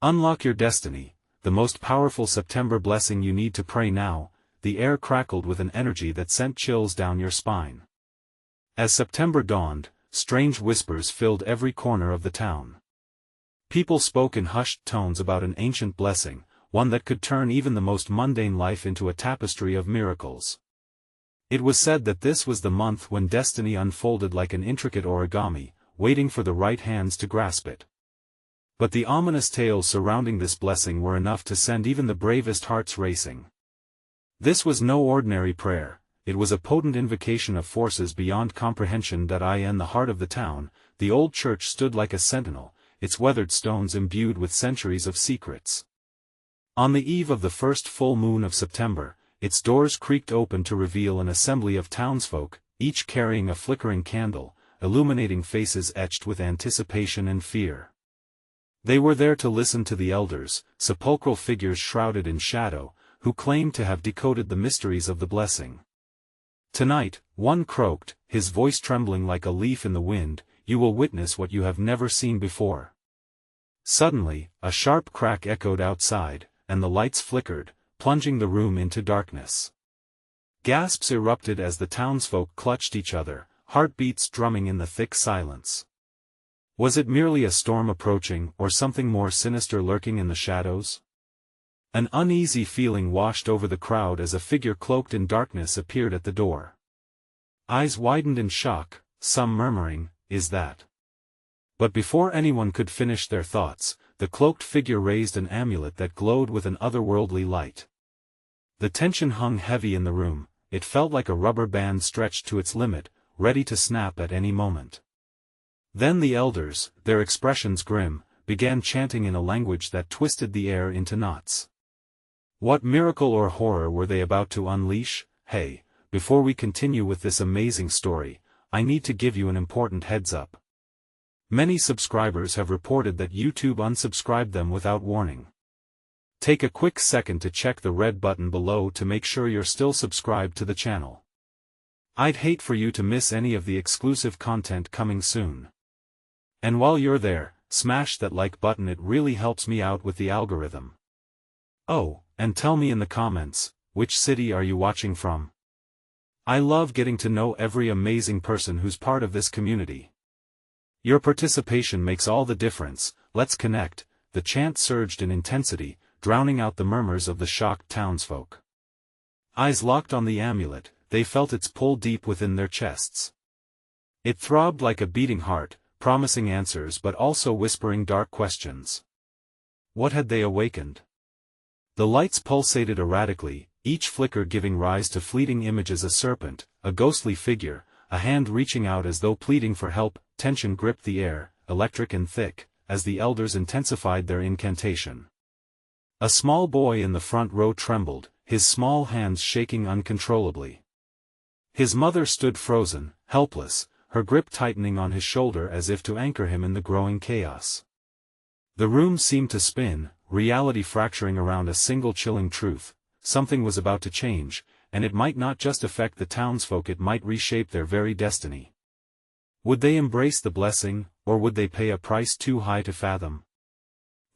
Unlock your destiny, the most powerful September blessing you need to pray now. The air crackled with an energy that sent chills down your spine. As September dawned, strange whispers filled every corner of the town. People spoke in hushed tones about an ancient blessing, one that could turn even the most mundane life into a tapestry of miracles. It was said that this was the month when destiny unfolded like an intricate origami, waiting for the right hands to grasp it. But the ominous tales surrounding this blessing were enough to send even the bravest hearts racing. This was no ordinary prayer, it was a potent invocation of forces beyond comprehension. In the heart of the town, the old church stood like a sentinel, its weathered stones imbued with centuries of secrets. On the eve of the first full moon of September, its doors creaked open to reveal an assembly of townsfolk, each carrying a flickering candle, illuminating faces etched with anticipation and fear. They were there to listen to the elders, sepulchral figures shrouded in shadow, who claimed to have decoded the mysteries of the blessing. Tonight, one croaked, his voice trembling like a leaf in the wind, "You will witness what you have never seen before." Suddenly, a sharp crack echoed outside, and the lights flickered, plunging the room into darkness. Gasps erupted as the townsfolk clutched each other, heartbeats drumming in the thick silence. Was it merely a storm approaching, or something more sinister lurking in the shadows? An uneasy feeling washed over the crowd as a figure cloaked in darkness appeared at the door. Eyes widened in shock, some murmuring, "Is that?" But before anyone could finish their thoughts, the cloaked figure raised an amulet that glowed with an otherworldly light. The tension hung heavy in the room, it felt like a rubber band stretched to its limit, ready to snap at any moment. Then the elders, their expressions grim, began chanting in a language that twisted the air into knots. What miracle or horror were they about to unleash? Hey, before we continue with this amazing story, I need to give you an important heads up. Many subscribers have reported that YouTube unsubscribed them without warning. Take a quick second to check the red button below to make sure you're still subscribed to the channel. I'd hate for you to miss any of the exclusive content coming soon. And while you're there, smash that like button, it really helps me out with the algorithm. Oh, and tell me in the comments, which city are you watching from? I love getting to know every amazing person who's part of this community. Your participation makes all the difference. Let's connect. The chant surged in intensity, drowning out the murmurs of the shocked townsfolk. Eyes locked on the amulet, they felt its pull deep within their chests. It throbbed like a beating heart, promising answers but also whispering dark questions. What had they awakened? The lights pulsated erratically, each flicker giving rise to fleeting images: a serpent, a ghostly figure, a hand reaching out as though pleading for help. Tension gripped the air, electric and thick, as the elders intensified their incantation. A small boy in the front row trembled, his small hands shaking uncontrollably. His mother stood frozen, helpless, her grip tightening on his shoulder as if to anchor him in the growing chaos. The room seemed to spin, reality fracturing around a single chilling truth: something was about to change, and it might not just affect the townsfolk, it might reshape their very destiny. Would they embrace the blessing, or would they pay a price too high to fathom?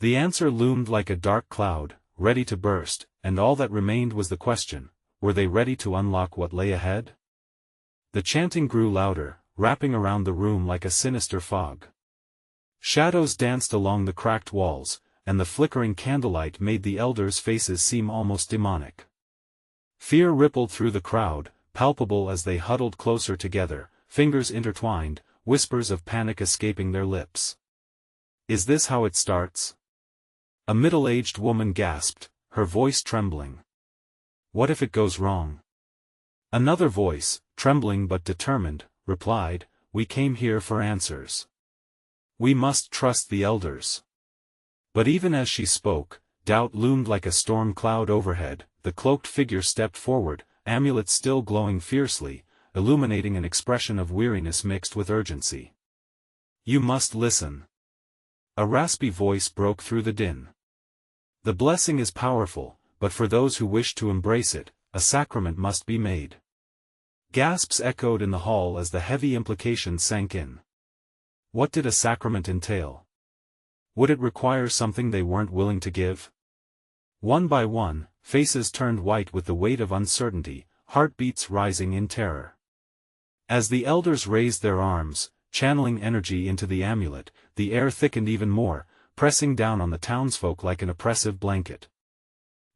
The answer loomed like a dark cloud, ready to burst, and all that remained was the question: were they ready to unlock what lay ahead? The chanting grew louder, wrapping around the room like a sinister fog. Shadows danced along the cracked walls, and the flickering candlelight made the elders' faces seem almost demonic. Fear rippled through the crowd, palpable as they huddled closer together, fingers intertwined, whispers of panic escaping their lips. "Is this how it starts?" A middle-aged woman gasped, her voice trembling. "What if it goes wrong?" Another voice, trembling but determined, replied, "We came here for answers. We must trust the elders." But even as she spoke, doubt loomed like a storm cloud overhead. The cloaked figure stepped forward, amulet still glowing fiercely, illuminating an expression of weariness mixed with urgency. "You must listen." A raspy voice broke through the din. "The blessing is powerful, but for those who wish to embrace it, a sacrament must be made." Gasps echoed in the hall as the heavy implications sank in. What did a sacrament entail? Would it require something they weren't willing to give? One by one, faces turned white with the weight of uncertainty, heartbeats rising in terror. As the elders raised their arms, channeling energy into the amulet, the air thickened even more, pressing down on the townsfolk like an oppressive blanket.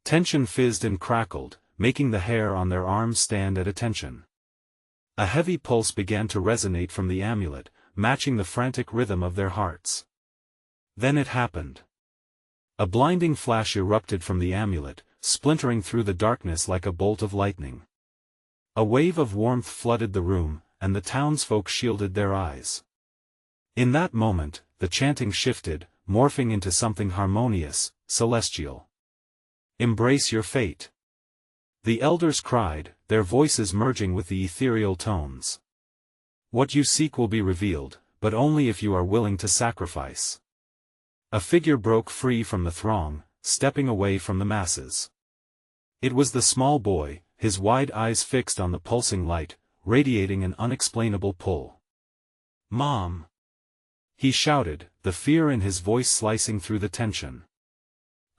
Tension fizzed and crackled, making the hair on their arms stand at attention. A heavy pulse began to resonate from the amulet, matching the frantic rhythm of their hearts. Then it happened. A blinding flash erupted from the amulet, splintering through the darkness like a bolt of lightning. A wave of warmth flooded the room, and the townsfolk shielded their eyes. In that moment, the chanting shifted, morphing into something harmonious, celestial. "Embrace your fate," the elders cried, their voices merging with the ethereal tones. "What you seek will be revealed, but only if you are willing to sacrifice." A figure broke free from the throng, stepping away from the masses. It was the small boy, his wide eyes fixed on the pulsing light, radiating an unexplainable pull. "Mom!" he shouted, the fear in his voice slicing through the tension.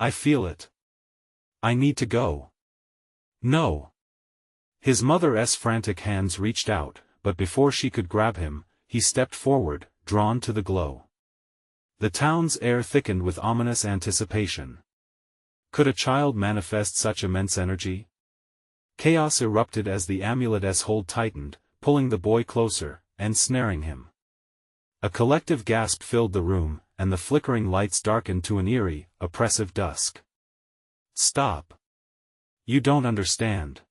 "I feel it. I need to go." "No." His mother's frantic hands reached out, but before she could grab him, he stepped forward, drawn to the glow. The town's air thickened with ominous anticipation. Could a child manifest such immense energy? Chaos erupted as the amulet's hold tightened, pulling the boy closer, and snaring him. A collective gasp filled the room, and the flickering lights darkened to an eerie, oppressive dusk. "Stop. You don't understand."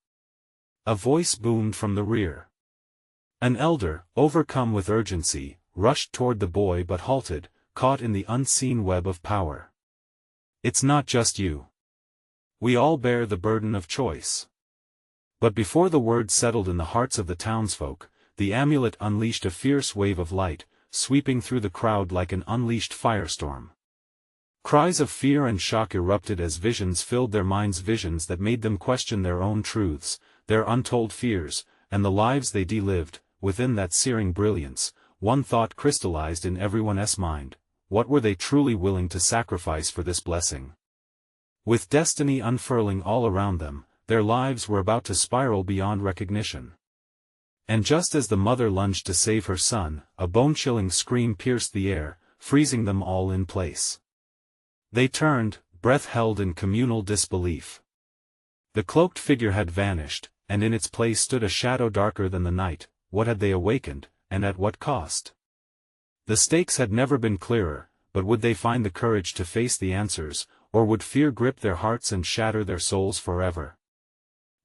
A voice boomed from the rear. An elder, overcome with urgency, rushed toward the boy but halted, caught in the unseen web of power. "It's not just you. We all bear the burden of choice." But before the word settled in the hearts of the townsfolk, the amulet unleashed a fierce wave of light, sweeping through the crowd like an unleashed firestorm. Cries of fear and shock erupted as visions filled their minds, visions that made them question their own truths, their untold fears, and the lives they lived. Within that searing brilliance, one thought crystallized in everyone's mind: what were they truly willing to sacrifice for this blessing? With destiny unfurling all around them, their lives were about to spiral beyond recognition. And just as the mother lunged to save her son, a bone-chilling scream pierced the air, freezing them all in place. They turned, breath held in communal disbelief. The cloaked figure had vanished, and in its place stood a shadow darker than the night. What had they awakened, and at what cost? The stakes had never been clearer, but would they find the courage to face the answers, or would fear grip their hearts and shatter their souls forever?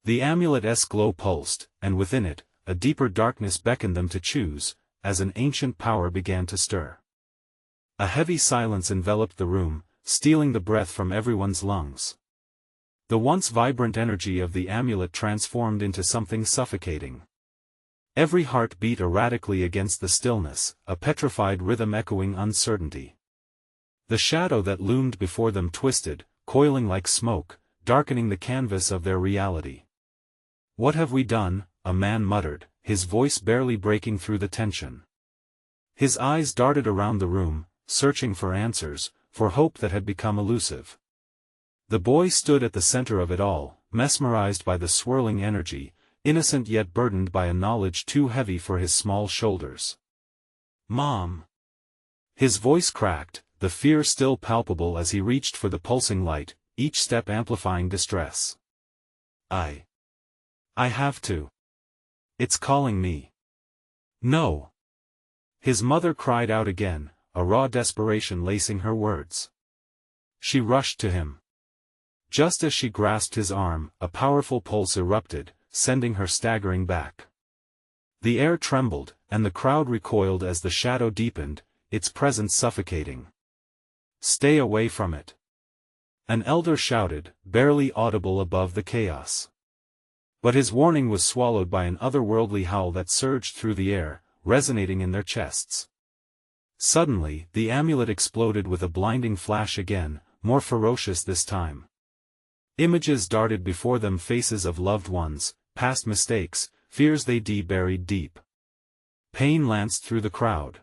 The amulet's glow pulsed, and within it, a deeper darkness beckoned them to choose, as an ancient power began to stir. A heavy silence enveloped the room, stealing the breath from everyone's lungs. The once vibrant energy of the amulet transformed into something suffocating. Every heart beat erratically against the stillness, a petrified rhythm echoing uncertainty. The shadow that loomed before them twisted, coiling like smoke, darkening the canvas of their reality. "What have we done?" a man muttered, his voice barely breaking through the tension. His eyes darted around the room, searching for answers, for hope that had become elusive. The boy stood at the center of it all, mesmerized by the swirling energy, innocent yet burdened by a knowledge too heavy for his small shoulders. "Mom!" His voice cracked, the fear still palpable as he reached for the pulsing light, each step amplifying distress. I have to. It's calling me." "No!" His mother cried out again, a raw desperation lacing her words. She rushed to him. Just as she grasped his arm, a powerful pulse erupted, sending her staggering back. The air trembled, and the crowd recoiled as the shadow deepened, its presence suffocating. "Stay away from it!" an elder shouted, barely audible above the chaos. But his warning was swallowed by an otherworldly howl that surged through the air, resonating in their chests. Suddenly, the amulet exploded with a blinding flash again, more ferocious this time. Images darted before them, faces of loved ones, past mistakes, fears they buried deep. Pain lanced through the crowd.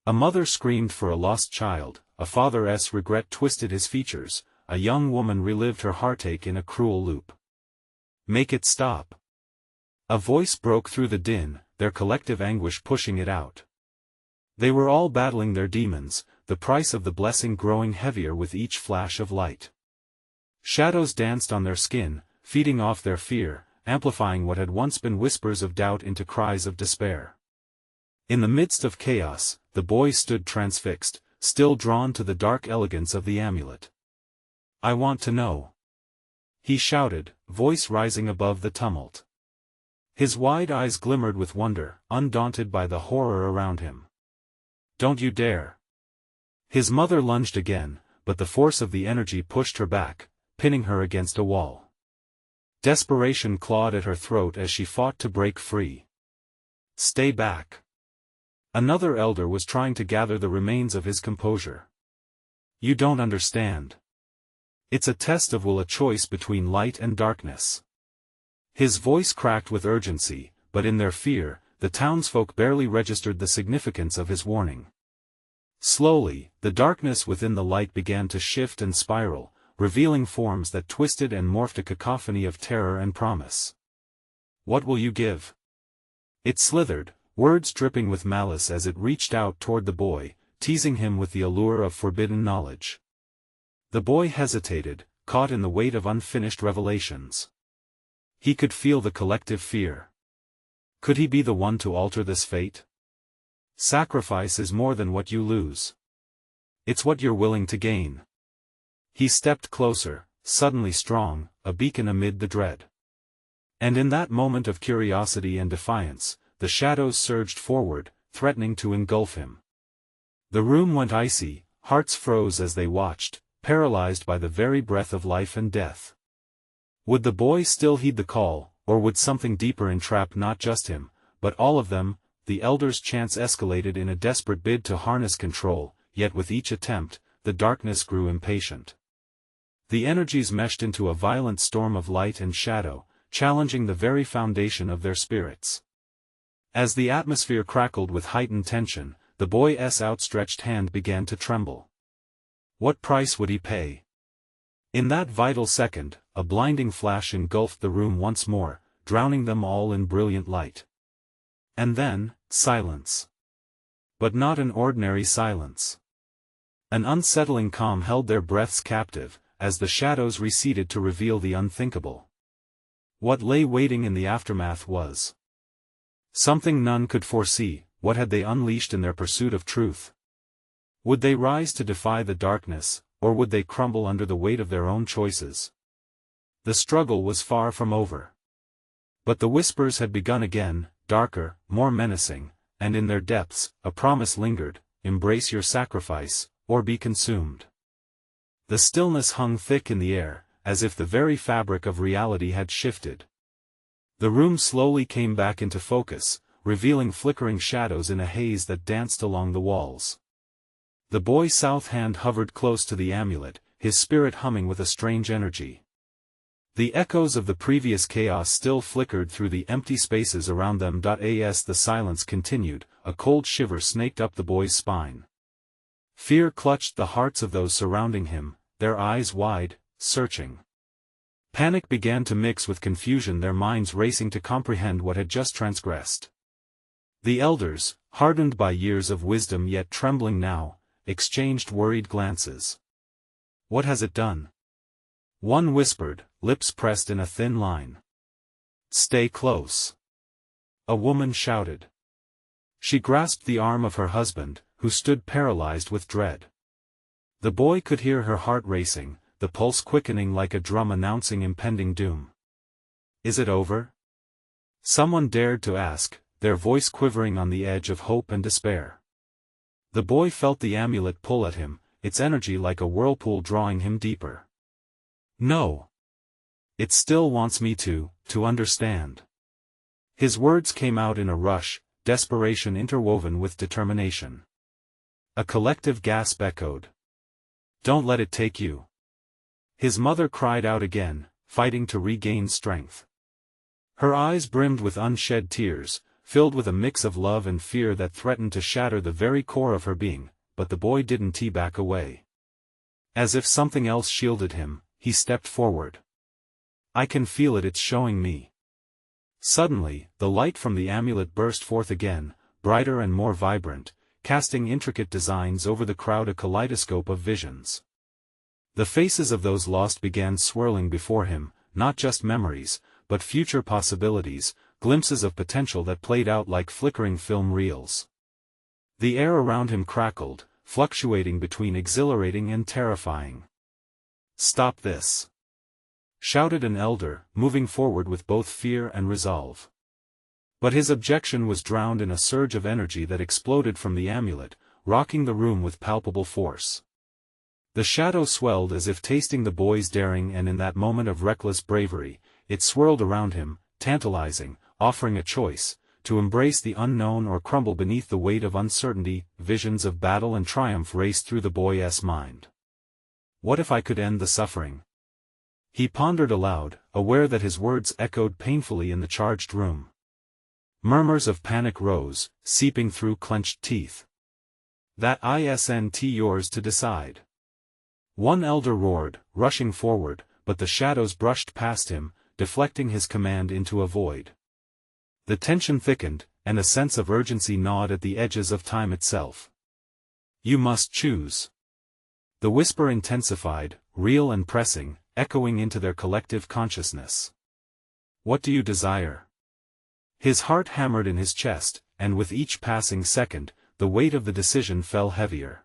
A mother screamed for a lost child, a father's regret twisted his features, a young woman relived her heartache in a cruel loop. Make it stop. A voice broke through the din, their collective anguish pushing it out. They were all battling their demons, the price of the blessing growing heavier with each flash of light. Shadows danced on their skin, feeding off their fear, amplifying what had once been whispers of doubt into cries of despair. In the midst of chaos, the boy stood transfixed, still drawn to the dark elegance of the amulet. "I want to know," he shouted, voice rising above the tumult. His wide eyes glimmered with wonder, undaunted by the horror around him. "Don't you dare!" His mother lunged again, but the force of the energy pushed her back, pinning her against a wall. Desperation clawed at her throat as she fought to break free. "Stay back." Another elder was trying to gather the remains of his composure. "You don't understand. It's a test of will, a choice between light and darkness." His voice cracked with urgency, but in their fear, the townsfolk barely registered the significance of his warning. Slowly, the darkness within the light began to shift and spiral, revealing forms that twisted and morphed, a cacophony of terror and promise. "What will you give?" It slithered, words dripping with malice as it reached out toward the boy, teasing him with the allure of forbidden knowledge. The boy hesitated, caught in the weight of unfinished revelations. He could feel the collective fear. Could he be the one to alter this fate? Sacrifice is more than what you lose. It's what you're willing to gain. He stepped closer, suddenly strong, a beacon amid the dread. And in that moment of curiosity and defiance, the shadows surged forward, threatening to engulf him. The room went icy, hearts froze as they watched, paralyzed by the very breath of life and death. Would the boy still heed the call, or would something deeper entrap not just him, but all of them? The elder's chants escalated in a desperate bid to harness control, yet with each attempt, the darkness grew impatient. The energies meshed into a violent storm of light and shadow, challenging the very foundation of their spirits. As the atmosphere crackled with heightened tension, the boy's outstretched hand began to tremble. What price would he pay? In that vital second, a blinding flash engulfed the room once more, drowning them all in brilliant light. And then, silence. But not an ordinary silence. An unsettling calm held their breaths captive, as the shadows receded to reveal the unthinkable. What lay waiting in the aftermath was something none could foresee. What had they unleashed in their pursuit of truth? Would they rise to defy the darkness, or would they crumble under the weight of their own choices? The struggle was far from over. But the whispers had begun again, darker, more menacing, and in their depths, a promise lingered: embrace your sacrifice, or be consumed. The stillness hung thick in the air, as if the very fabric of reality had shifted. The room slowly came back into focus, revealing flickering shadows in a haze that danced along the walls. The boy's south hand hovered close to the amulet, his spirit humming with a strange energy. The echoes of the previous chaos still flickered through the empty spaces around them. As the silence continued, a cold shiver snaked up the boy's spine. Fear clutched the hearts of those surrounding him, their eyes wide, searching. Panic began to mix with confusion, their minds racing to comprehend what had just transgressed. The elders, hardened by years of wisdom yet trembling now, exchanged worried glances. "What has it done?" One whispered, lips pressed in a thin line. "Stay close." A woman shouted. She grasped the arm of her husband, who stood paralyzed with dread. The boy could hear her heart racing, the pulse quickening like a drum announcing impending doom. "Is it over?" Someone dared to ask, their voice quivering on the edge of hope and despair. The boy felt the amulet pull at him, its energy like a whirlpool drawing him deeper. "No. It still wants me to understand." His words came out in a rush, desperation interwoven with determination. A collective gasp echoed. "Don't let it take you." His mother cried out again, fighting to regain strength. Her eyes brimmed with unshed tears, filled with a mix of love and fear that threatened to shatter the very core of her being, but the boy didn't back away. As if something else shielded him, he stepped forward. "I can feel it, it's showing me." Suddenly, the light from the amulet burst forth again, brighter and more vibrant, casting intricate designs over the crowd, a kaleidoscope of visions. The faces of those lost began swirling before him, not just memories, but future possibilities, glimpses of potential that played out like flickering film reels. The air around him crackled, fluctuating between exhilarating and terrifying. "Stop this!" shouted an elder, moving forward with both fear and resolve. But his objection was drowned in a surge of energy that exploded from the amulet, rocking the room with palpable force. The shadow swelled as if tasting the boy's daring, and in that moment of reckless bravery, it swirled around him, tantalizing, offering a choice, to embrace the unknown or crumble beneath the weight of uncertainty. Visions of battle and triumph raced through the boy's mind. What if I could end the suffering? He pondered aloud, aware that his words echoed painfully in the charged room. Murmurs of panic rose, seeping through clenched teeth. "That isn't yours to decide," one elder roared, rushing forward, but the shadows brushed past him, deflecting his command into a void. The tension thickened, and a sense of urgency gnawed at the edges of time itself. "You must choose." The whisper intensified, real and pressing, echoing into their collective consciousness. "What do you desire?" His heart hammered in his chest, and with each passing second, the weight of the decision fell heavier.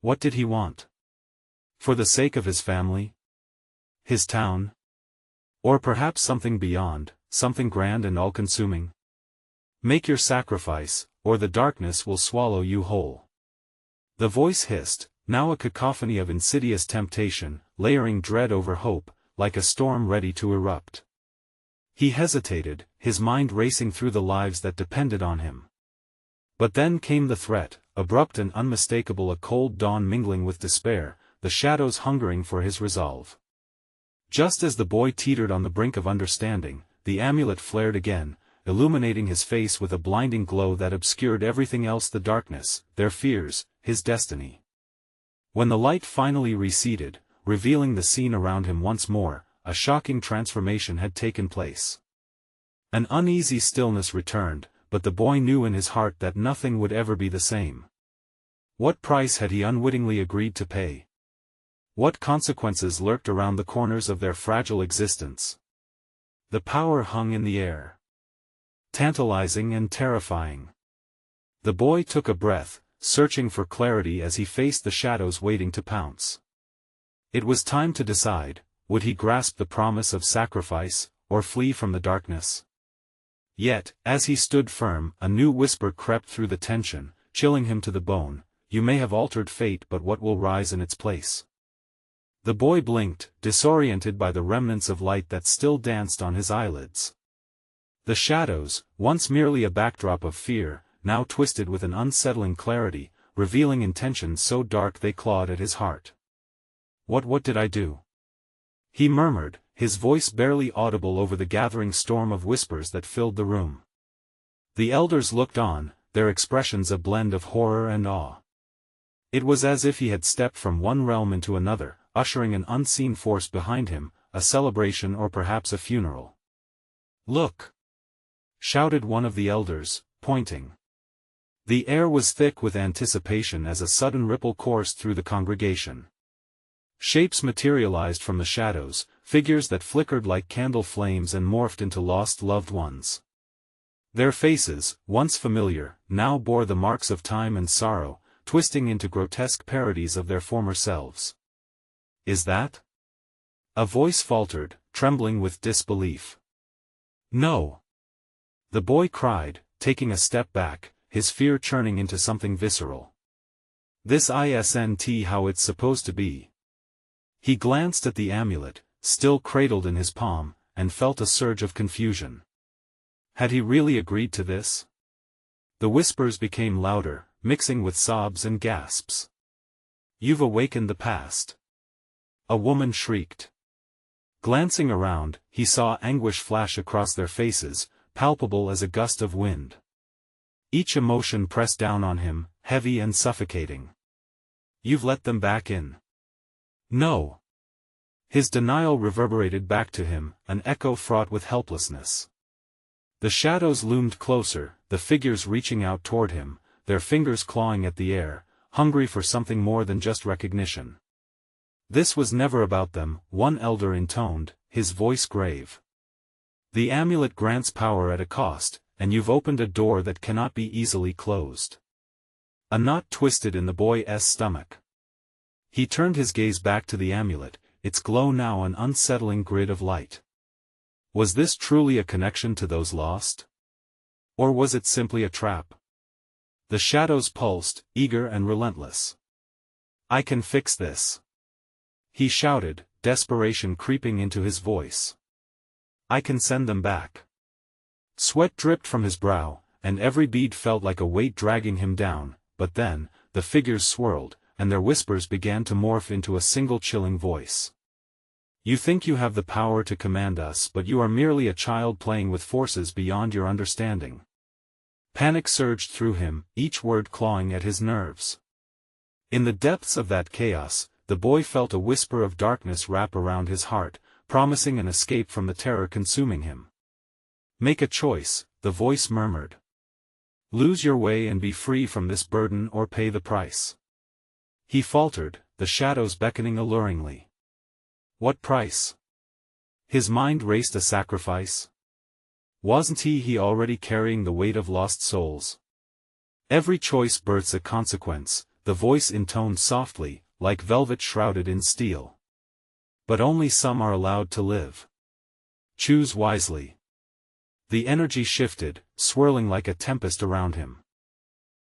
What did he want? For the sake of his family? His town? Or perhaps something beyond, something grand and all-consuming? "Make your sacrifice, or the darkness will swallow you whole." The voice hissed, now a cacophony of insidious temptation, layering dread over hope, like a storm ready to erupt. He hesitated, his mind racing through the lives that depended on him. But then came the threat, abrupt and unmistakable, a cold dawn mingling with despair, the shadows hungering for his resolve. Just as the boy teetered on the brink of understanding, the amulet flared again, illuminating his face with a blinding glow that obscured everything else: the darkness, their fears, his destiny. When the light finally receded, revealing the scene around him once more, a shocking transformation had taken place. An uneasy stillness returned, but the boy knew in his heart that nothing would ever be the same. What price had he unwittingly agreed to pay? What consequences lurked around the corners of their fragile existence? The power hung in the air. Tantalizing and terrifying. The boy took a breath, searching for clarity as he faced the shadows waiting to pounce. It was time to decide: would he grasp the promise of sacrifice, or flee from the darkness? Yet, as he stood firm, a new whisper crept through the tension, chilling him to the bone: "You may have altered fate, but what will rise in its place?" The boy blinked, disoriented by the remnants of light that still danced on his eyelids. The shadows, once merely a backdrop of fear, now twisted with an unsettling clarity, revealing intentions so dark they clawed at his heart. What did I do?" he murmured, his voice barely audible over the gathering storm of whispers that filled the room. The elders looked on, their expressions a blend of horror and awe. It was as if he had stepped from one realm into another, ushering an unseen force behind him, a celebration or perhaps a funeral. "Look!" shouted one of the elders, pointing. The air was thick with anticipation as a sudden ripple coursed through the congregation. Shapes materialized from the shadows, figures that flickered like candle flames and morphed into lost loved ones. Their faces, once familiar, now bore the marks of time and sorrow, twisting into grotesque parodies of their former selves. "Is that?" a voice faltered, trembling with disbelief. "No!" the boy cried, taking a step back, his fear churning into something visceral. "This isn't how it's supposed to be." He glanced at the amulet, still cradled in his palm, and felt a surge of confusion. Had he really agreed to this? The whispers became louder, mixing with sobs and gasps. "You've awakened the past," a woman shrieked. Glancing around, he saw anguish flash across their faces, palpable as a gust of wind. Each emotion pressed down on him, heavy and suffocating. "You've let them back in." "No." His denial reverberated back to him, an echo fraught with helplessness. The shadows loomed closer, the figures reaching out toward him, their fingers clawing at the air, hungry for something more than just recognition. "This was never about them," one elder intoned, his voice grave. "The amulet grants power at a cost, and you've opened a door that cannot be easily closed." A knot twisted in the boy's stomach. He turned his gaze back to the amulet, its glow now an unsettling grid of light. Was this truly a connection to those lost? Or was it simply a trap? The shadows pulsed, eager and relentless. "I can fix this," he shouted, desperation creeping into his voice. "I can send them back." Sweat dripped from his brow, and every bead felt like a weight dragging him down, but then, the figures swirled, and their whispers began to morph into a single chilling voice. "You think you have the power to command us, but you are merely a child playing with forces beyond your understanding." Panic surged through him, each word clawing at his nerves. In the depths of that chaos, the boy felt a whisper of darkness wrap around his heart, promising an escape from the terror consuming him. "Make a choice," the voice murmured. "Lose your way and be free from this burden, or pay the price." He faltered, the shadows beckoning alluringly. What price? His mind raced. A sacrifice? Wasn't he already carrying the weight of lost souls? "Every choice births a consequence," the voice intoned softly, like velvet shrouded in steel. "But only some are allowed to live. Choose wisely." The energy shifted, swirling like a tempest around him.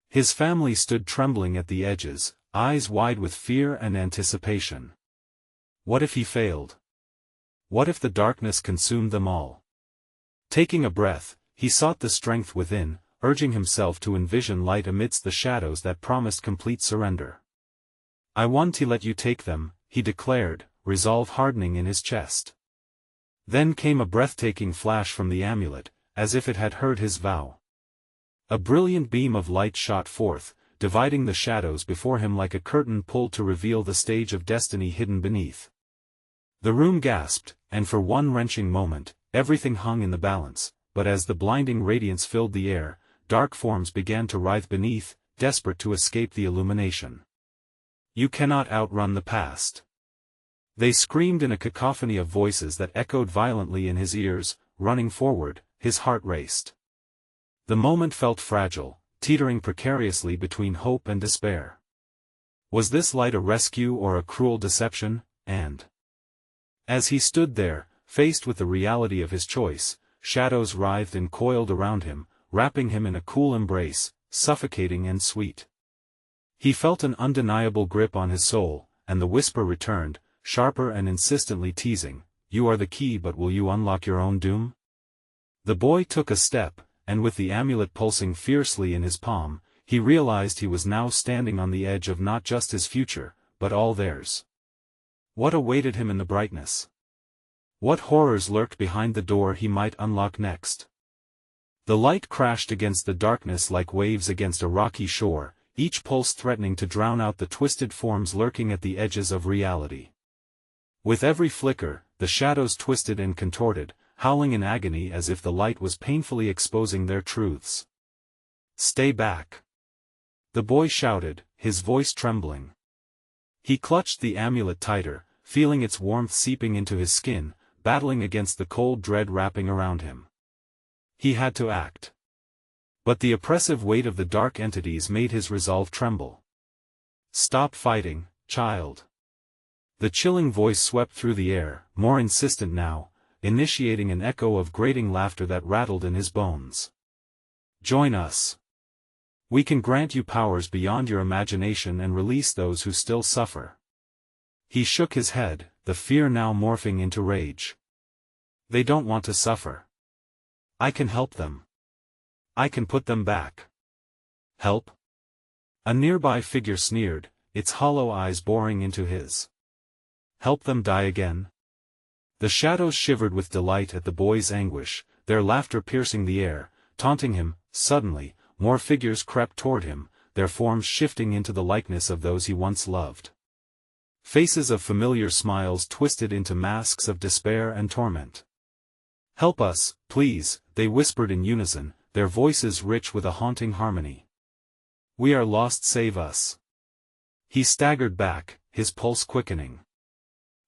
His family stood trembling at the edges, eyes wide with fear and anticipation. What if he failed? What if the darkness consumed them all? Taking a breath, he sought the strength within, urging himself to envision light amidst the shadows that promised complete surrender. "I want to let you take them," he declared, resolve hardening in his chest. Then came a breathtaking flash from the amulet, as if it had heard his vow. A brilliant beam of light shot forth, dividing the shadows before him like a curtain pulled to reveal the stage of destiny hidden beneath. The room gasped, and for one wrenching moment, everything hung in the balance, but as the blinding radiance filled the air, dark forms began to writhe beneath, desperate to escape the illumination. "You cannot outrun the past." They screamed in a cacophony of voices that echoed violently in his ears. Running forward, his heart raced. The moment felt fragile, teetering precariously between hope and despair. Was this light a rescue or a cruel deception? And as he stood there, faced with the reality of his choice, shadows writhed and coiled around him, wrapping him in a cool embrace, suffocating and sweet. He felt an undeniable grip on his soul, and the whisper returned, sharper and insistently teasing, "You are the key, but will you unlock your own doom?" The boy took a step, and with the amulet pulsing fiercely in his palm, he realized he was now standing on the edge of not just his future, but all theirs. What awaited him in the brightness? What horrors lurked behind the door he might unlock next? The light crashed against the darkness like waves against a rocky shore, each pulse threatening to drown out the twisted forms lurking at the edges of reality. With every flicker, the shadows twisted and contorted, howling in agony as if the light was painfully exposing their truths. "Stay back!" the boy shouted, his voice trembling. He clutched the amulet tighter, feeling its warmth seeping into his skin, battling against the cold dread wrapping around him. He had to act. But the oppressive weight of the dark entities made his resolve tremble. "Stop fighting, child." The chilling voice swept through the air, more insistent now, initiating an echo of grating laughter that rattled in his bones. "Join us. We can grant you powers beyond your imagination and release those who still suffer." He shook his head, the fear now morphing into rage. "They don't want to suffer. I can help them. I can put them back." "Help?" A nearby figure sneered, its hollow eyes boring into his. "Help them die again?" The shadows shivered with delight at the boy's anguish, their laughter piercing the air, taunting him. Suddenly, more figures crept toward him, their forms shifting into the likeness of those he once loved. Faces of familiar smiles twisted into masks of despair and torment. "Help us, please," they whispered in unison, their voices rich with a haunting harmony. "We are lost, save us." He staggered back, his pulse quickening.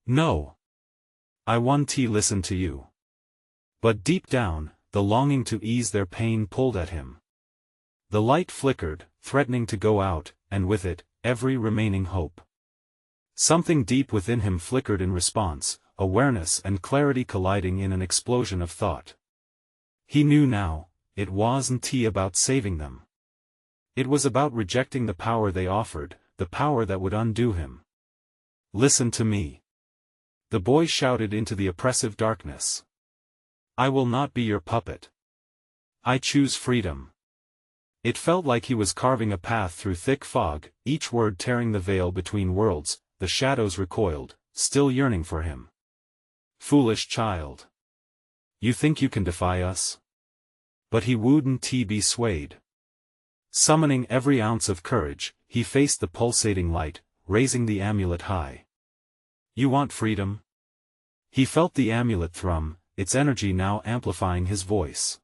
"No. I want to listen to you." But deep down, the longing to ease their pain pulled at him. The light flickered, threatening to go out, and with it, every remaining hope. Something deep within him flickered in response, awareness and clarity colliding in an explosion of thought. He knew now, it wasn't about saving them. It was about rejecting the power they offered, the power that would undo him. "Listen to me," the boy shouted into the oppressive darkness. "I will not be your puppet. I choose freedom." It felt like he was carving a path through thick fog, each word tearing the veil between worlds. The shadows recoiled, still yearning for him. "Foolish child. You think you can defy us?" But he wouldn't be swayed. Summoning every ounce of courage, he faced the pulsating light, raising the amulet high. "You want freedom?" He felt the amulet thrum, its energy now amplifying his voice.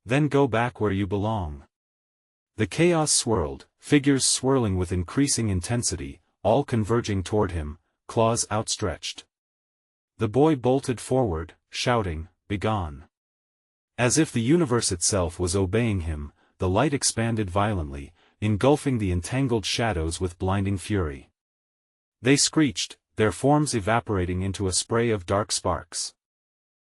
"Then go back where you belong." The chaos swirled, figures swirling with increasing intensity, all converging toward him, claws outstretched. The boy bolted forward, shouting, "Begone!" As if the universe itself was obeying him, the light expanded violently, engulfing the entangled shadows with blinding fury. They screeched, their forms evaporating into a spray of dark sparks.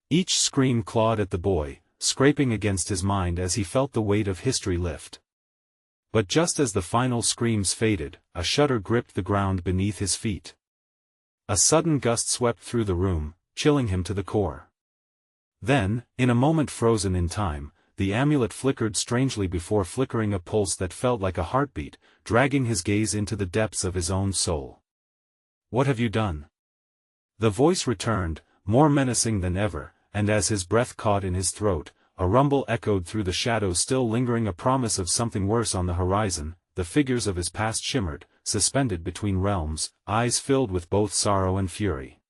Each scream clawed at the boy, scraping against his mind as he felt the weight of history lift. But just as the final screams faded, a shudder gripped the ground beneath his feet. A sudden gust swept through the room, chilling him to the core. Then, in a moment frozen in time, the amulet flickered strangely before flickering a pulse that felt like a heartbeat, dragging his gaze into the depths of his own soul. "What have you done?" The voice returned, more menacing than ever, and as his breath caught in his throat, a rumble echoed through the shadows, still lingering a promise of something worse on the horizon. The figures of his past shimmered, suspended between realms, eyes filled with both sorrow and fury.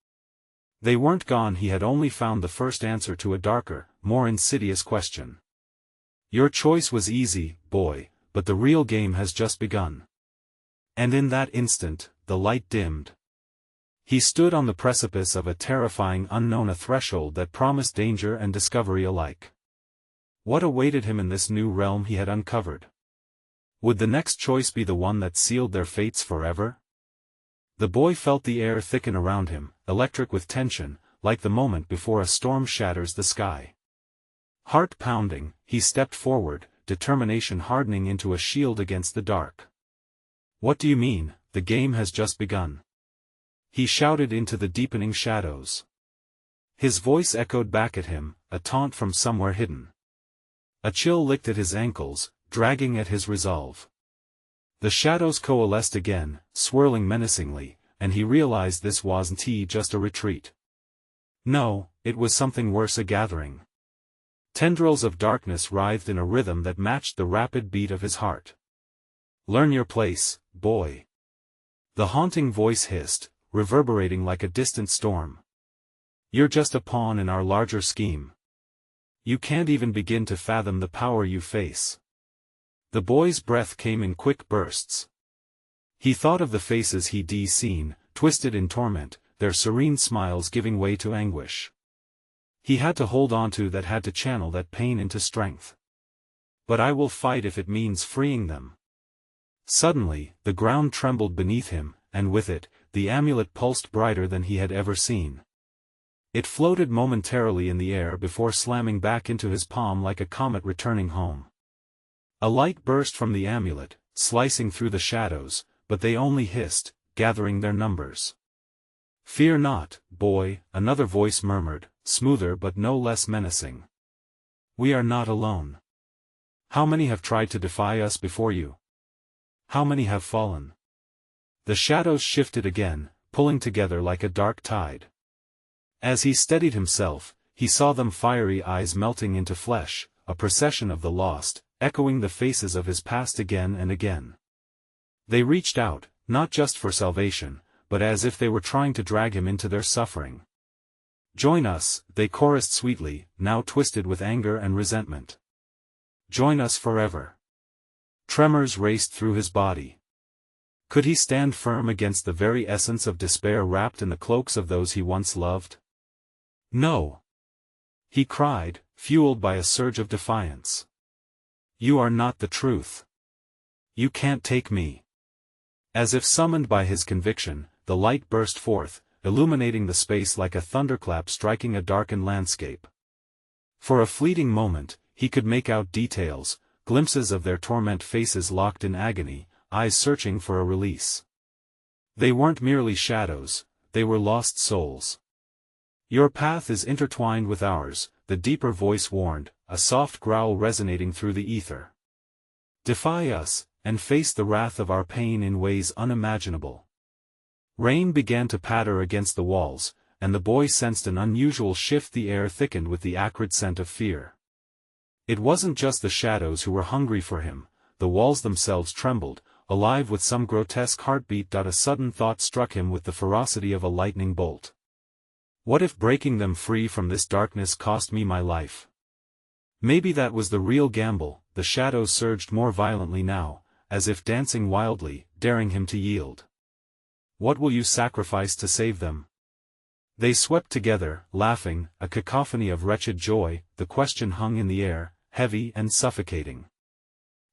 They weren't gone, he had only found the first answer to a darker, more insidious question. "Your choice was easy, boy, but the real game has just begun." And in that instant, the light dimmed. He stood on the precipice of a terrifying unknown, a threshold that promised danger and discovery alike. What awaited him in this new realm he had uncovered? Would the next choice be the one that sealed their fates forever? The boy felt the air thicken around him, electric with tension, like the moment before a storm shatters the sky. Heart pounding, he stepped forward, determination hardening into a shield against the dark. "What do you mean, the game has just begun?" he shouted into the deepening shadows. His voice echoed back at him, a taunt from somewhere hidden. A chill licked at his ankles, dragging at his resolve. The shadows coalesced again, swirling menacingly, and he realized this wasn't just a retreat. No, it was something worse, a gathering. Tendrils of darkness writhed in a rhythm that matched the rapid beat of his heart. "Learn your place, boy," the haunting voice hissed, reverberating like a distant storm. "You're just a pawn in our larger scheme. You can't even begin to fathom the power you face." The boy's breath came in quick bursts. He thought of the faces he'd seen, twisted in torment, their serene smiles giving way to anguish. He had to hold on to that, had to channel that pain into strength. "But I will fight if it means freeing them." Suddenly, the ground trembled beneath him, and with it, the amulet pulsed brighter than he had ever seen. It floated momentarily in the air before slamming back into his palm like a comet returning home. A light burst from the amulet, slicing through the shadows, but they only hissed, gathering their numbers. "Fear not, boy," another voice murmured, smoother but no less menacing. "We are not alone. How many have tried to defy us before you? How many have fallen?" The shadows shifted again, pulling together like a dark tide. As he steadied himself, he saw them fiery eyes melting into flesh, a procession of the lost, echoing the faces of his past again and again. They reached out, not just for salvation, but as if they were trying to drag him into their suffering. "Join us," they chorused sweetly, now twisted with anger and resentment. "Join us forever." Tremors raced through his body. Could he stand firm against the very essence of despair wrapped in the cloaks of those he once loved? "No!" he cried, fueled by a surge of defiance. "You are not the truth. You can't take me." As if summoned by his conviction, the light burst forth, illuminating the space like a thunderclap striking a darkened landscape. For a fleeting moment, he could make out details, glimpses of their torment faces locked in agony, eyes searching for a release. They weren't merely shadows, they were lost souls. "Your path is intertwined with ours," the deeper voice warned, a soft growl resonating through the ether. "Defy us, and face the wrath of our pain in ways unimaginable." Rain began to patter against the walls, and the boy sensed an unusual shift. The air thickened with the acrid scent of fear. It wasn't just the shadows who were hungry for him, the walls themselves trembled, alive with some grotesque heartbeat. A sudden thought struck him with the ferocity of a lightning bolt. What if breaking them free from this darkness cost me my life? Maybe that was the real gamble. The shadows surged more violently now, as if dancing wildly, daring him to yield. "What will you sacrifice to save them?" They swept together, laughing, a cacophony of wretched joy. The question hung in the air, heavy and suffocating.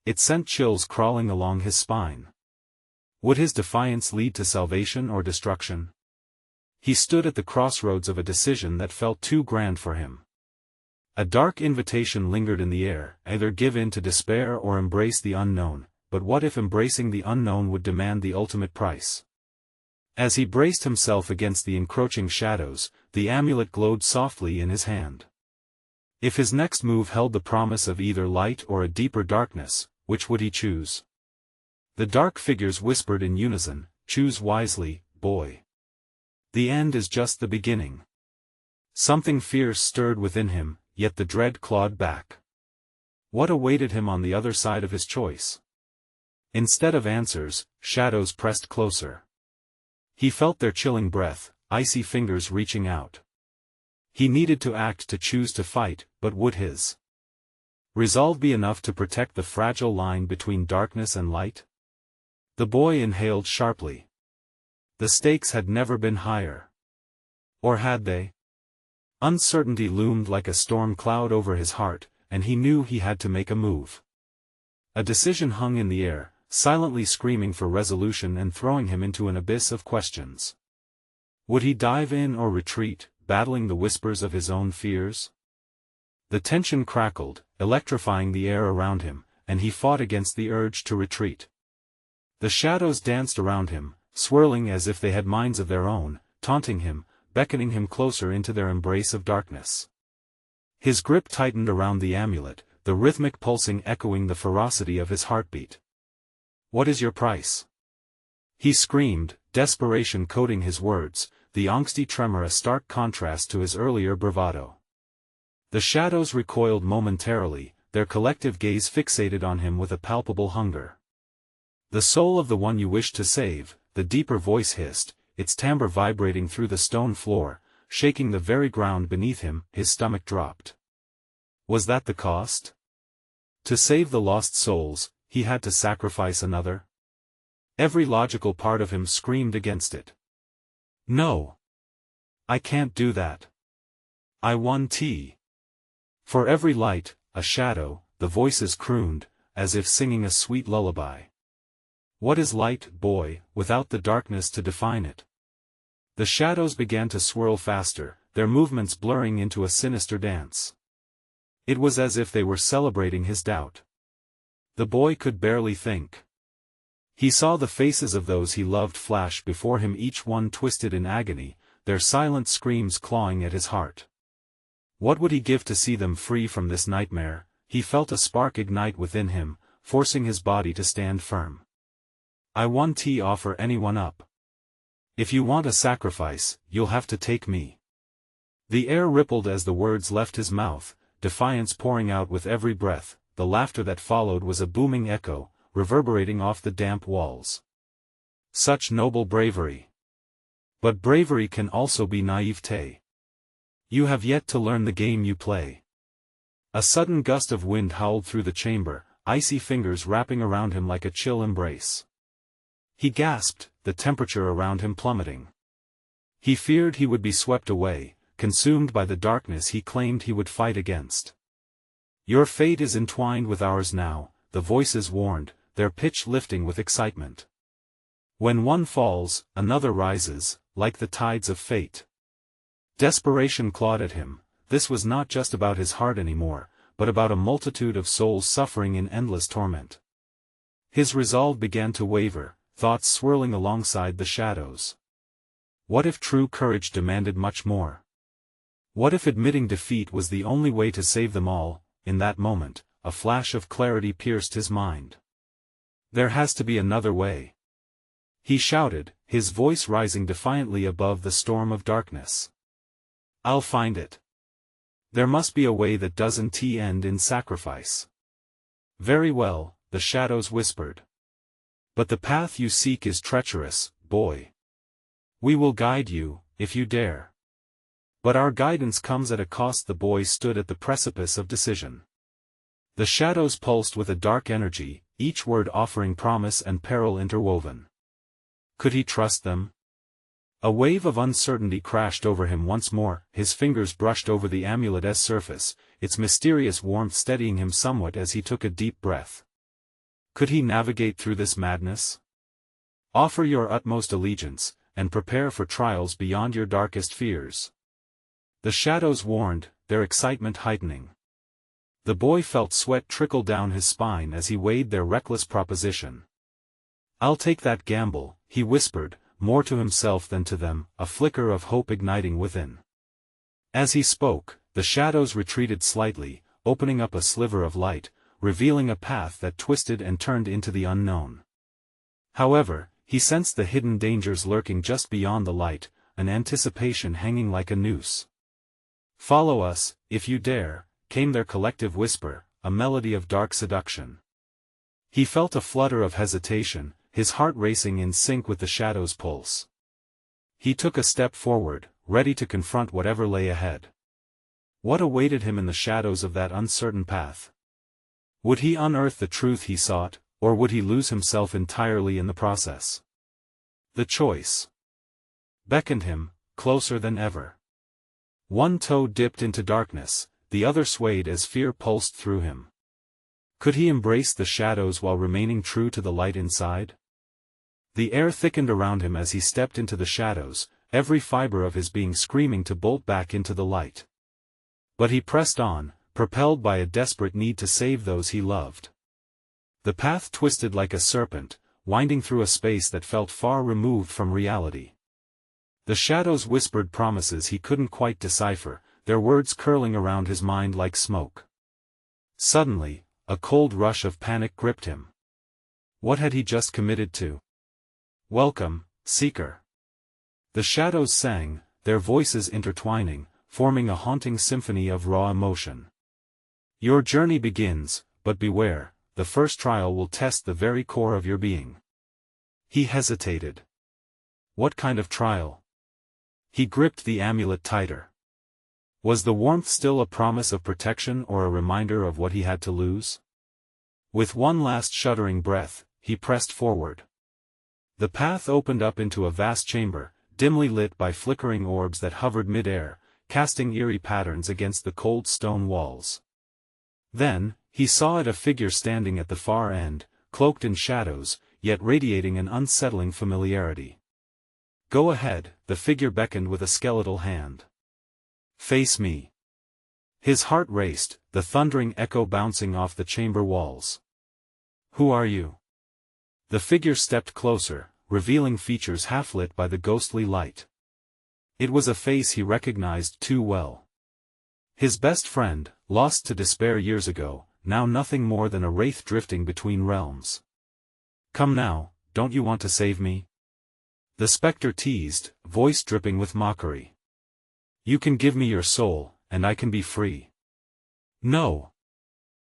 It sent chills crawling along his spine. Would his defiance lead to salvation or destruction? He stood at the crossroads of a decision that felt too grand for him. A dark invitation lingered in the air, either give in to despair or embrace the unknown, but what if embracing the unknown would demand the ultimate price? As he braced himself against the encroaching shadows, the amulet glowed softly in his hand. If his next move held the promise of either light or a deeper darkness, which would he choose? The dark figures whispered in unison, "Choose wisely, boy. The end is just the beginning." Something fierce stirred within him, yet the dread clawed back. What awaited him on the other side of his choice? Instead of answers, shadows pressed closer. He felt their chilling breath, icy fingers reaching out. He needed to act, to choose to fight, but would his resolve be enough to protect the fragile line between darkness and light? The boy inhaled sharply. The stakes had never been higher. Or had they? Uncertainty loomed like a storm cloud over his heart, and he knew he had to make a move. A decision hung in the air, silently screaming for resolution and throwing him into an abyss of questions. Would he dive in or retreat, battling the whispers of his own fears? The tension crackled, electrifying the air around him, and he fought against the urge to retreat. The shadows danced around him, swirling as if they had minds of their own, taunting him, beckoning him closer into their embrace of darkness. His grip tightened around the amulet, the rhythmic pulsing echoing the ferocity of his heartbeat. "What is your price?" he screamed, desperation coating his words, the angsty tremor a stark contrast to his earlier bravado. The shadows recoiled momentarily, their collective gaze fixated on him with a palpable hunger. "The soul of the one you wish to save," the deeper voice hissed, its timbre vibrating through the stone floor, shaking the very ground beneath him. His stomach dropped. Was that the cost? To save the lost souls, he had to sacrifice another? Every logical part of him screamed against it. "No. I can't do that. I want tea." For every light, a shadow, the voices crooned, as if singing a sweet lullaby. What is light, boy, without the darkness to define it? The shadows began to swirl faster, their movements blurring into a sinister dance. It was as if they were celebrating his doubt. The boy could barely think. He saw the faces of those he loved flash before him, each one twisted in agony, their silent screams clawing at his heart. What would he give to see them free from this nightmare? He felt a spark ignite within him, forcing his body to stand firm. "I want tea, offer anyone up. If you want a sacrifice, you'll have to take me." The air rippled as the words left his mouth, defiance pouring out with every breath. The laughter that followed was a booming echo, reverberating off the damp walls. Such noble bravery. But bravery can also be naivete. You have yet to learn the game you play. A sudden gust of wind howled through the chamber, icy fingers wrapping around him like a chill embrace. He gasped, the temperature around him plummeting. He feared he would be swept away, consumed by the darkness he claimed he would fight against. Your fate is entwined with ours now, the voices warned, their pitch lifting with excitement. When one falls, another rises, like the tides of fate. Desperation clawed at him. This was not just about his heart anymore, but about a multitude of souls suffering in endless torment. His resolve began to waver, thoughts swirling alongside the shadows. What if true courage demanded much more? What if admitting defeat was the only way to save them all? In that moment, a flash of clarity pierced his mind. There has to be another way. He shouted, his voice rising defiantly above the storm of darkness. I'll find it. There must be a way that doesn't end in sacrifice. Very well, the shadows whispered. But the path you seek is treacherous, boy. We will guide you, if you dare. But our guidance comes at a cost. The boy stood at the precipice of decision. The shadows pulsed with a dark energy, each word offering promise and peril interwoven. Could he trust them? A wave of uncertainty crashed over him once more, his fingers brushed over the amulet's surface, its mysterious warmth steadying him somewhat as he took a deep breath. Could he navigate through this madness? Offer your utmost allegiance, and prepare for trials beyond your darkest fears. The shadows warned, their excitement heightening. The boy felt sweat trickle down his spine as he weighed their reckless proposition. I'll take that gamble, he whispered, more to himself than to them, a flicker of hope igniting within. As he spoke, the shadows retreated slightly, opening up a sliver of light, revealing a path that twisted and turned into the unknown. However, he sensed the hidden dangers lurking just beyond the light, an anticipation hanging like a noose. Follow us, if you dare, came their collective whisper, a melody of dark seduction. He felt a flutter of hesitation, his heart racing in sync with the shadow's pulse. He took a step forward, ready to confront whatever lay ahead. What awaited him in the shadows of that uncertain path? Would he unearth the truth he sought, or would he lose himself entirely in the process? The choice beckoned him, closer than ever. One toe dipped into darkness, the other swayed as fear pulsed through him. Could he embrace the shadows while remaining true to the light inside? The air thickened around him as he stepped into the shadows, every fiber of his being screaming to bolt back into the light. But he pressed on, propelled by a desperate need to save those he loved. The path twisted like a serpent, winding through a space that felt far removed from reality. The shadows whispered promises he couldn't quite decipher, their words curling around his mind like smoke. Suddenly, a cold rush of panic gripped him. What had he just committed to? Welcome, Seeker. The shadows sang, their voices intertwining, forming a haunting symphony of raw emotion. Your journey begins, but beware, the first trial will test the very core of your being. He hesitated. What kind of trial? He gripped the amulet tighter. Was the warmth still a promise of protection or a reminder of what he had to lose? With one last shuddering breath, he pressed forward. The path opened up into a vast chamber, dimly lit by flickering orbs that hovered mid-air, casting eerie patterns against the cold stone walls. Then, he saw a figure standing at the far end, cloaked in shadows, yet radiating an unsettling familiarity. Go ahead, the figure beckoned with a skeletal hand. Face me. His heart raced, the thundering echo bouncing off the chamber walls. Who are you? The figure stepped closer, revealing features half-lit by the ghostly light. It was a face he recognized too well. His best friend, lost to despair years ago, now nothing more than a wraith drifting between realms. Come now, don't you want to save me? The spectre teased, voice dripping with mockery. You can give me your soul, and I can be free. No.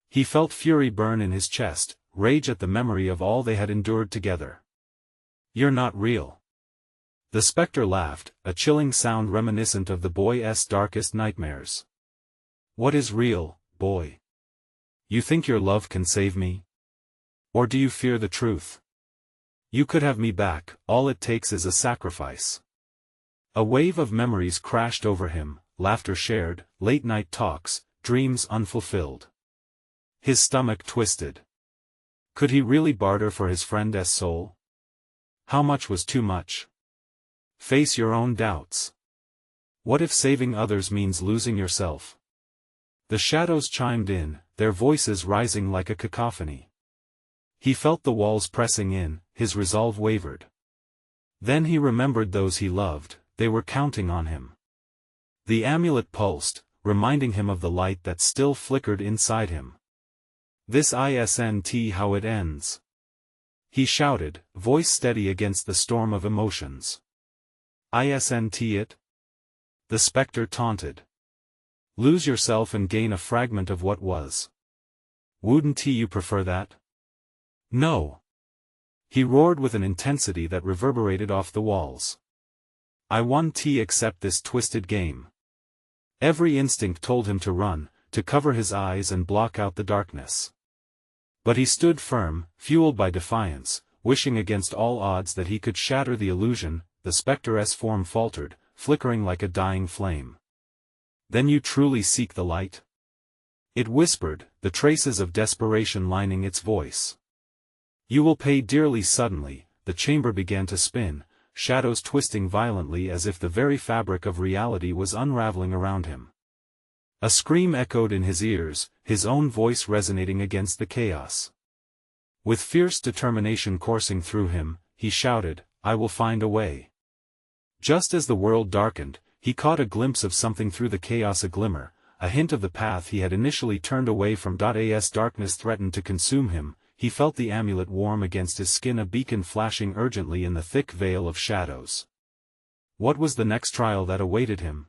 He felt fury burn in his chest, rage at the memory of all they had endured together. You're not real. The spectre laughed, a chilling sound reminiscent of the boy's darkest nightmares. What is real, boy? You think your love can save me? Or do you fear the truth? You could have me back, all it takes is a sacrifice. A wave of memories crashed over him, laughter shared, late-night talks, dreams unfulfilled. His stomach twisted. Could he really barter for his friend's soul? How much was too much? Face your own doubts. What if saving others means losing yourself? The shadows chimed in, their voices rising like a cacophony. He felt the walls pressing in, his resolve wavered. Then he remembered those he loved, they were counting on him. The amulet pulsed, reminding him of the light that still flickered inside him. This isn't how it ends. He shouted, voice steady against the storm of emotions. Isn't it? The spectre taunted. Lose yourself and gain a fragment of what was. Wouldn't you prefer that? No. He roared with an intensity that reverberated off the walls. I won't accept this twisted game. Every instinct told him to run, to cover his eyes and block out the darkness. But he stood firm, fueled by defiance, wishing against all odds that he could shatter the illusion. The spectre's form faltered, flickering like a dying flame. Then you truly seek the light? It whispered, the traces of desperation lining its voice. You will pay dearly. Suddenly, the chamber began to spin, shadows twisting violently as if the very fabric of reality was unraveling around him. A scream echoed in his ears, his own voice resonating against the chaos. With fierce determination coursing through him, he shouted, I will find a way. Just as the world darkened, he caught a glimpse of something through the chaos, a glimmer, a hint of the path he had initially turned away from. As darkness threatened to consume him, he felt the amulet warm against his skin, a beacon flashing urgently in the thick veil of shadows. What was the next trial that awaited him?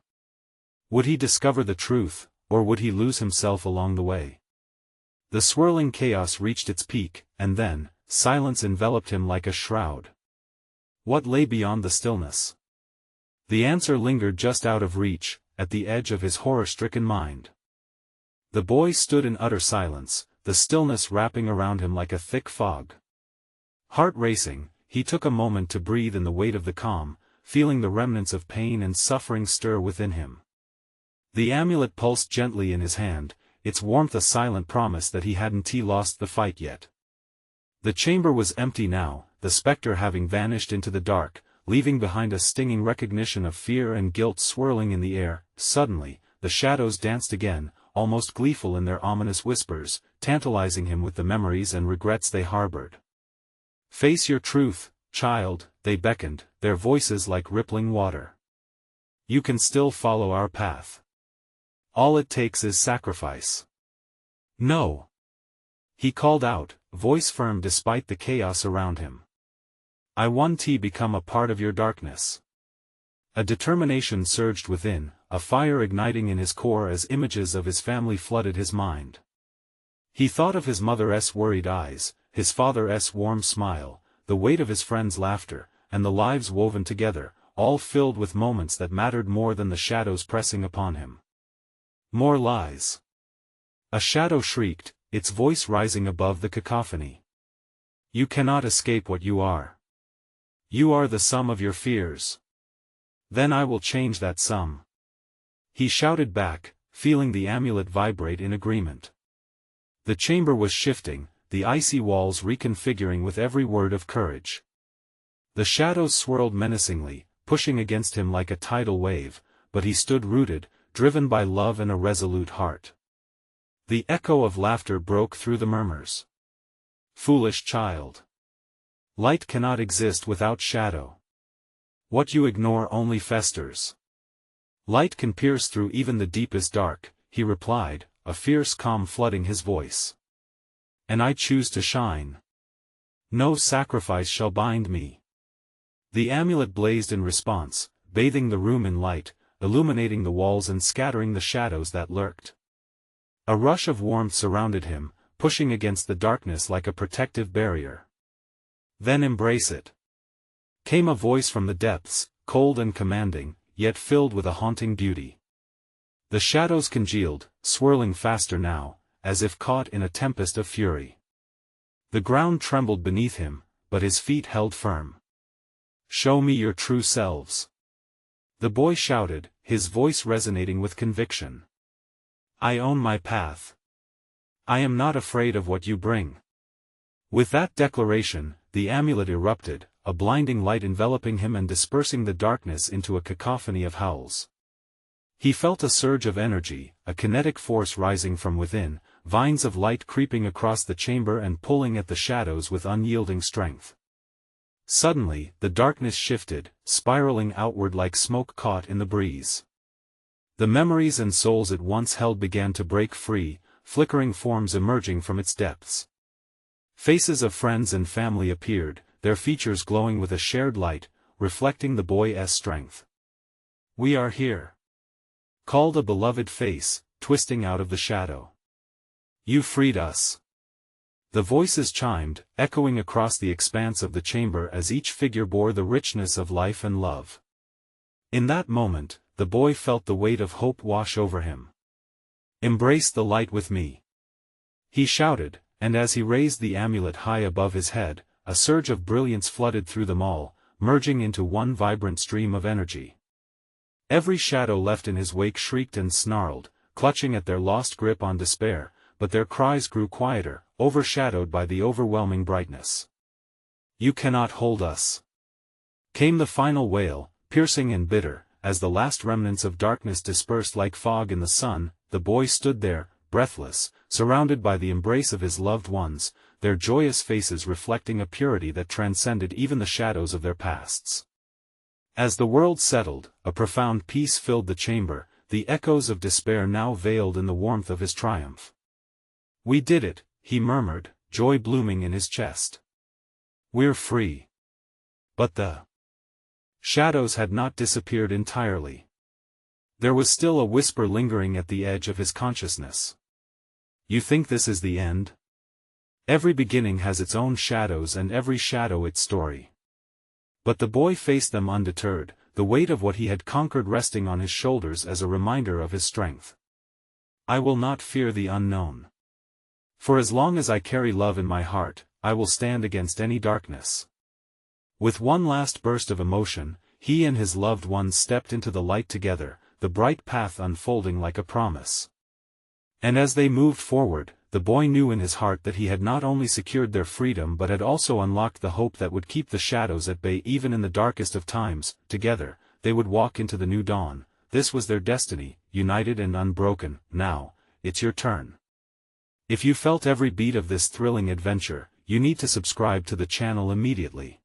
Would he discover the truth, or would he lose himself along the way? The swirling chaos reached its peak, and then, silence enveloped him like a shroud. What lay beyond the stillness? The answer lingered just out of reach, at the edge of his horror-stricken mind. The boy stood in utter silence, the stillness wrapping around him like a thick fog. Heart racing, he took a moment to breathe in the weight of the calm, feeling the remnants of pain and suffering stir within him. The amulet pulsed gently in his hand, its warmth a silent promise that he hadn't lost the fight yet. The chamber was empty now, the spectre having vanished into the dark, leaving behind a stinging recognition of fear and guilt swirling in the air. Suddenly, the shadows danced again, almost gleeful in their ominous whispers, tantalizing him with the memories and regrets they harbored. Face your truth, child, they beckoned, their voices like rippling water. You can still follow our path. All it takes is sacrifice. No. He called out, voice firm despite the chaos around him. I want to become a part of your darkness. A determination surged within, a fire igniting in his core as images of his family flooded his mind. He thought of his mother's worried eyes, his father's warm smile, the weight of his friends' laughter, and the lives woven together, all filled with moments that mattered more than the shadows pressing upon him. More lies. A shadow shrieked, its voice rising above the cacophony. You cannot escape what you are. You are the sum of your fears. Then I will change that sum. He shouted back, feeling the amulet vibrate in agreement. The chamber was shifting, the icy walls reconfiguring with every word of courage. The shadows swirled menacingly, pushing against him like a tidal wave, but he stood rooted, driven by love and a resolute heart. The echo of laughter broke through the murmurs. Foolish child. Light cannot exist without shadow. What you ignore only festers. Light can pierce through even the deepest dark, he replied, a fierce calm flooding his voice. And I choose to shine. No sacrifice shall bind me. The amulet blazed in response, bathing the room in light, illuminating the walls and scattering the shadows that lurked. A rush of warmth surrounded him, pushing against the darkness like a protective barrier. "Then embrace it," came a voice from the depths, cold and commanding, yet filled with a haunting beauty. The shadows congealed, swirling faster now, as if caught in a tempest of fury. The ground trembled beneath him, but his feet held firm. "Show me your true selves," the boy shouted, his voice resonating with conviction. "I own my path. I am not afraid of what you bring." With that declaration, the amulet erupted, a blinding light enveloping him and dispersing the darkness into a cacophony of howls. He felt a surge of energy, a kinetic force rising from within, vines of light creeping across the chamber and pulling at the shadows with unyielding strength. Suddenly, the darkness shifted, spiraling outward like smoke caught in the breeze. The memories and souls it once held began to break free, flickering forms emerging from its depths. Faces of friends and family appeared, their features glowing with a shared light, reflecting the boy's strength. "We are here," called a beloved face, twisting out of the shadow. "You freed us." The voices chimed, echoing across the expanse of the chamber as each figure bore the richness of life and love. In that moment, the boy felt the weight of hope wash over him. "Embrace the light with me," he shouted, and as he raised the amulet high above his head, a surge of brilliance flooded through them all, merging into one vibrant stream of energy. Every shadow left in his wake shrieked and snarled, clutching at their lost grip on despair, but their cries grew quieter, overshadowed by the overwhelming brightness. "You cannot hold us," came the final wail, piercing and bitter. As the last remnants of darkness dispersed like fog in the sun, the boy stood there, breathless, surrounded by the embrace of his loved ones, their joyous faces reflecting a purity that transcended even the shadows of their pasts. As the world settled, a profound peace filled the chamber, the echoes of despair now veiled in the warmth of his triumph. "We did it," he murmured, joy blooming in his chest. "We're free." But the shadows had not disappeared entirely. There was still a whisper lingering at the edge of his consciousness. "You think this is the end? Every beginning has its own shadows and every shadow its story." But the boy faced them undeterred, the weight of what he had conquered resting on his shoulders as a reminder of his strength. "I will not fear the unknown. For as long as I carry love in my heart, I will stand against any darkness." With one last burst of emotion, he and his loved ones stepped into the light together, the bright path unfolding like a promise. And as they moved forward, the boy knew in his heart that he had not only secured their freedom but had also unlocked the hope that would keep the shadows at bay even in the darkest of times. Together, they would walk into the new dawn. This was their destiny, united and unbroken. Now, it's your turn. If you felt every beat of this thrilling adventure, you need to subscribe to the channel immediately.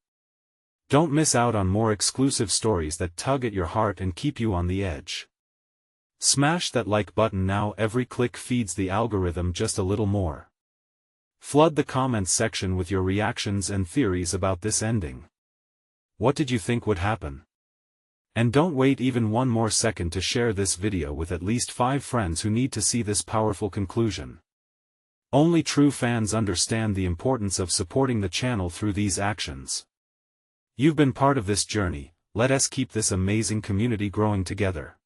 Don't miss out on more exclusive stories that tug at your heart and keep you on the edge. Smash that like button now. Every click feeds the algorithm just a little more. Flood the comments section with your reactions and theories about this ending. What did you think would happen? And don't wait even one more second to share this video with at least 5 friends who need to see this powerful conclusion. Only true fans understand the importance of supporting the channel through these actions. You've been part of this journey, let us keep this amazing community growing together.